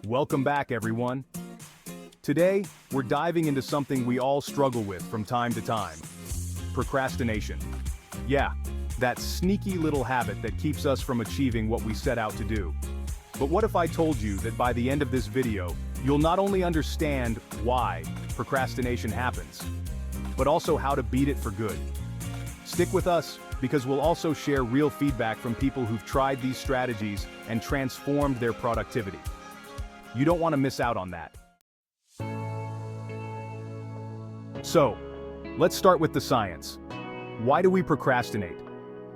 Welcome back, everyone. Today, we're diving into something we all struggle with from time to time. Procrastination. Yeah, that sneaky little habit that keeps us from achieving what we set out to do. But what if I told you that by the end of this video, you'll not only understand why procrastination happens, but also how to beat it for good? Stick with us, because we'll also share real feedback from people who've tried these strategies and transformed their productivity. You don't want to miss out on that. So, let's start with the science. Why do we procrastinate?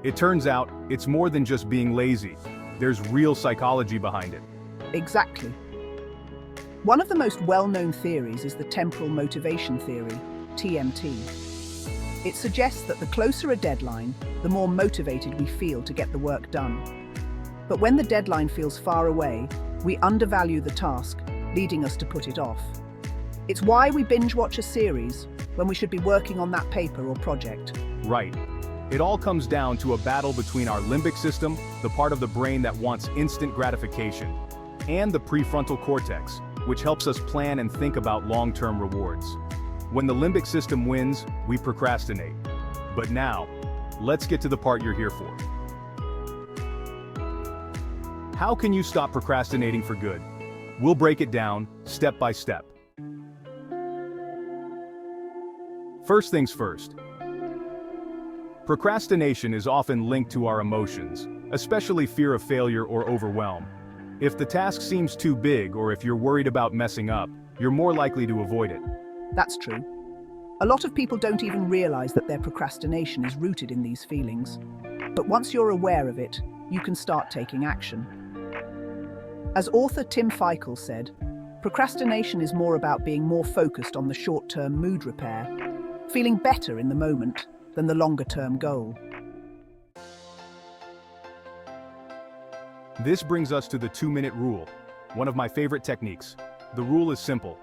It turns out, it's more than just being lazy. There's real psychology behind it. Exactly. One of the most well-known theories is the temporal motivation theory, TMT. It suggests that the closer a deadline, the more motivated we feel to get the work done. But when the deadline feels far away, we undervalue the task, leading us to put it off. It's why we binge-watch a series when we should be working on that paper or project. Right. It all comes down to a battle between our limbic system, the part of the brain that wants instant gratification, and the prefrontal cortex, which helps us plan and think about long-term rewards. When the limbic system wins, we procrastinate. But now, let's get to the part you're here for. How can you stop procrastinating for good? We'll break it down, step by step. First things first. Procrastination is often linked to our emotions, especially fear of failure or overwhelm. If the task seems too big or if you're worried about messing up, you're more likely to avoid it. That's true. A lot of people don't even realize that their procrastination is rooted in these feelings. But once you're aware of it, you can start taking action. As author Tim Feichel said, procrastination is more about being more focused on the short-term mood repair, feeling better in the moment than the longer-term goal. This brings us to the 2-minute rule, one of my favorite techniques. The rule is simple.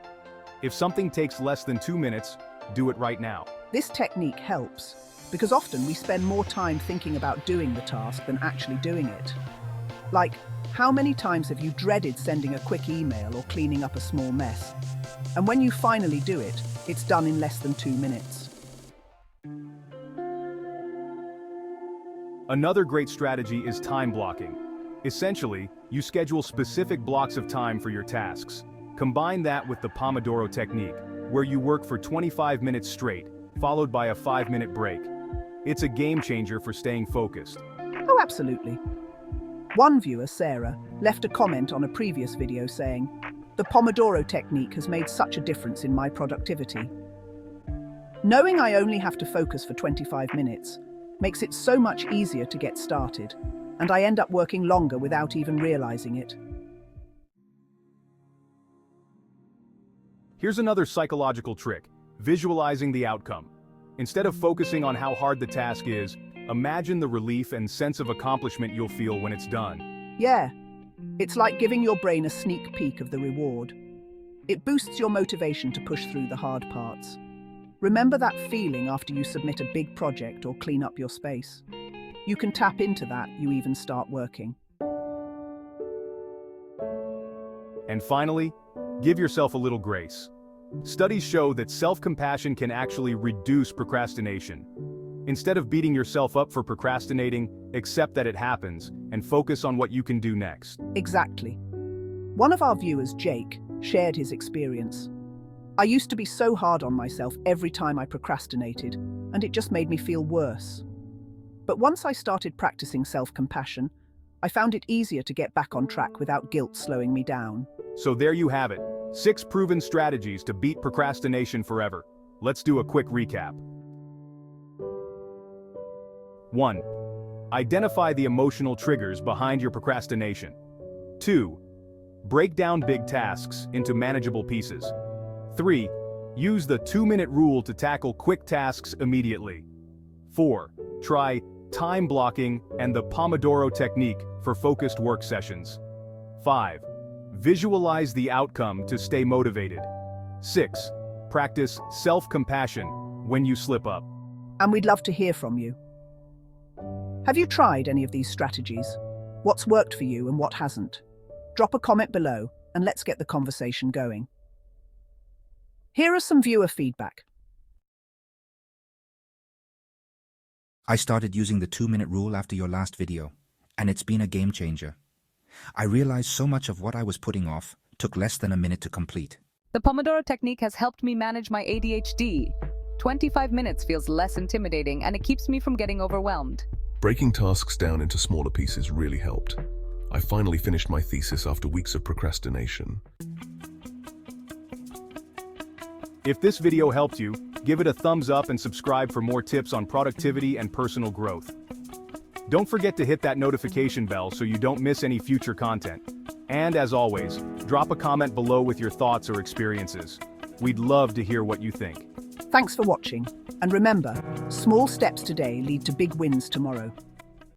If something takes less than 2 minutes, do it right now. This technique helps because often we spend more time thinking about doing the task than actually doing it. Like, how many times have you dreaded sending a quick email or cleaning up a small mess? And when you finally do it, it's done in less than 2 minutes. Another great strategy is time blocking. Essentially, you schedule specific blocks of time for your tasks. Combine that with the Pomodoro technique, where you work for 25 minutes straight, followed by a 5-minute break. It's a game changer for staying focused. Oh, absolutely. One viewer, Sarah, left a comment on a previous video saying, "The Pomodoro technique has made such a difference in my productivity. Knowing I only have to focus for 25 minutes makes it so much easier to get started, and I end up working longer without even realizing it." Here's another psychological trick: visualizing the outcome. Instead of focusing on how hard the task is, imagine the relief and sense of accomplishment you'll feel when it's done. Yeah, it's like giving your brain a sneak peek of the reward. It boosts your motivation to push through the hard parts. Remember that feeling after you submit a big project or clean up your space? You can tap into that, you even start working. And finally, give yourself a little grace. Studies show that self-compassion can actually reduce procrastination. Instead of beating yourself up for procrastinating, accept that it happens and focus on what you can do next. Exactly. One of our viewers, Jake, shared his experience. "I used to be so hard on myself every time I procrastinated, and it just made me feel worse. But once I started practicing self-compassion, I found it easier to get back on track without guilt slowing me down." So there you have it, 6 proven strategies to beat procrastination forever. Let's do a quick recap. 1. Identify the emotional triggers behind your procrastination. 2. Break down big tasks into manageable pieces. 3. Use the 2-minute rule to tackle quick tasks immediately. 4. Try time blocking and the Pomodoro technique for focused work sessions. 5. Visualize the outcome to stay motivated. 6. Practice self-compassion when you slip up. And we'd love to hear from you. Have you tried any of these strategies? What's worked for you and what hasn't? Drop a comment below, and let's get the conversation going. Here are some viewer feedback. I started using the 2-minute rule after your last video, and it's been a game changer. I realized so much of what I was putting off took less than a minute to complete. The Pomodoro technique has helped me manage my ADHD. 25 minutes feels less intimidating, and it keeps me from getting overwhelmed. Breaking tasks down into smaller pieces really helped. I finally finished my thesis after weeks of procrastination. If this video helped you, give it a thumbs up and subscribe for more tips on productivity and personal growth. Don't forget to hit that notification bell so you don't miss any future content. And as always, drop a comment below with your thoughts or experiences. We'd love to hear what you think. Thanks for watching, and remember, small steps today lead to big wins tomorrow.